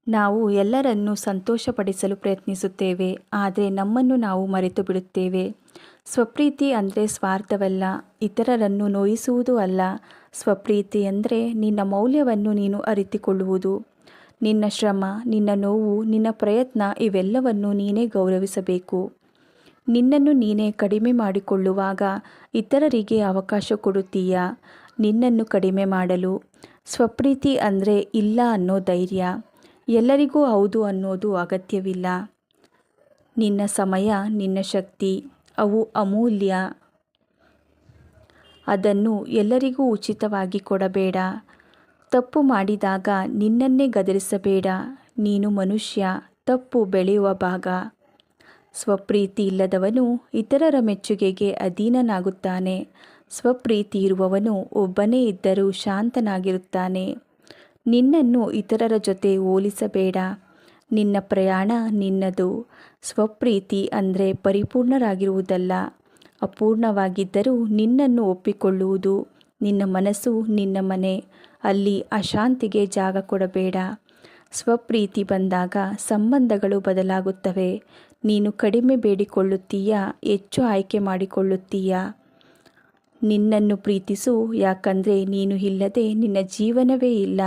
ನಾವು ಎಲ್ಲರನ್ನೂ ಸಂತೋಷಪಡಿಸಲು ಪ್ರಯತ್ನಿಸುತ್ತೇವೆ, ಆದರೆ ನಮ್ಮನ್ನು ನಾವು ಮರೆತು ಬಿಡುತ್ತೇವೆ. ಸ್ವಪ್ರೀತಿ ಅಂದರೆ ಸ್ವಾರ್ಥವಲ್ಲ, ಇತರರನ್ನು ನೋಯಿಸುವುದೂ ಅಲ್ಲ. ಸ್ವಪ್ರೀತಿ ಅಂದರೆ ನಿನ್ನ ಮೌಲ್ಯವನ್ನು ನೀನು ಅರಿತುಕೊಳ್ಳುವುದು. ನಿನ್ನ ಶ್ರಮ, ನಿನ್ನ ನೋವು, ನಿನ್ನ ಪ್ರಯತ್ನ ಇವೆಲ್ಲವನ್ನು ನೀನೇ ಗೌರವಿಸಬೇಕು. ನಿನ್ನನ್ನು ನೀನೇ ಕಡಿಮೆ ಮಾಡಿಕೊಳ್ಳುವಾಗ ಇತರರಿಗೆ ಅವಕಾಶ ಕೊಡುತ್ತೀಯಾ ನಿನ್ನನ್ನು ಕಡಿಮೆ ಮಾಡಲು. ಸ್ವಪ್ರೀತಿ ಅಂದರೆ ಇಲ್ಲ ಅನ್ನೋ ಧೈರ್ಯ. ಎಲ್ಲರಿಗೂ ಹೌದು ಅನ್ನೋದು ಅಗತ್ಯವಿಲ್ಲ. ನಿನ್ನ ಸಮಯ, ನಿನ್ನ ಶಕ್ತಿ ಅವು ಅಮೂಲ್ಯ. ಅದನ್ನು ಎಲ್ಲರಿಗೂ ಉಚಿತವಾಗಿ ಕೊಡಬೇಡ. ತಪ್ಪು ಮಾಡಿದಾಗ ನಿನ್ನನ್ನೇ ಗದರಿಸಬೇಡ. ನೀನು ಮನುಷ್ಯ, ತಪ್ಪು ಬೆಳೆಯುವ ಭಾಗ. ಸ್ವಪ್ರೀತಿ ಇಲ್ಲದವನು ಇತರರ ಮೆಚ್ಚುಗೆಗೆ ಅಧೀನನಾಗುತ್ತಾನೆ. ಸ್ವಪ್ರೀತಿ ಇರುವವನು ಒಬ್ಬನೇ ಇದ್ದರೂ ಶಾಂತನಾಗಿರುತ್ತಾನೆ. ನಿನ್ನನ್ನು ಇತರರ ಜೊತೆ ಹೋಲಿಸಬೇಡ. ನಿನ್ನ ಪ್ರಯಾಣ ನಿನ್ನದು. ಸ್ವಪ್ರೀತಿ ಅಂದರೆ ಪರಿಪೂರ್ಣರಾಗಿರುವುದಲ್ಲ, ಅಪೂರ್ಣವಾಗಿದ್ದರೂ ನಿನ್ನನ್ನು ಒಪ್ಪಿಕೊಳ್ಳುವುದು. ನಿನ್ನ ಮನಸ್ಸು ನಿನ್ನ ಮನೆ, ಅಲ್ಲಿ ಅಶಾಂತಿಗೆ ಜಾಗ ಕೊಡಬೇಡ. ಸ್ವಪ್ರೀತಿ ಬಂದಾಗ ಸಂಬಂಧಗಳು ಬದಲಾಗುತ್ತವೆ. ನೀನು ಕಡಿಮೆ ಬೇಡಿಕೊಳ್ಳುತ್ತೀಯಾ, ಹೆಚ್ಚು ಆಯ್ಕೆ ಮಾಡಿಕೊಳ್ಳುತ್ತೀಯಾ? ನಿನ್ನನ್ನು ಪ್ರೀತಿಸು, ಯಾಕಂದರೆ ನೀನು ಇಲ್ಲದೆ ನಿನ್ನ ಜೀವನವೇ ಇಲ್ಲ.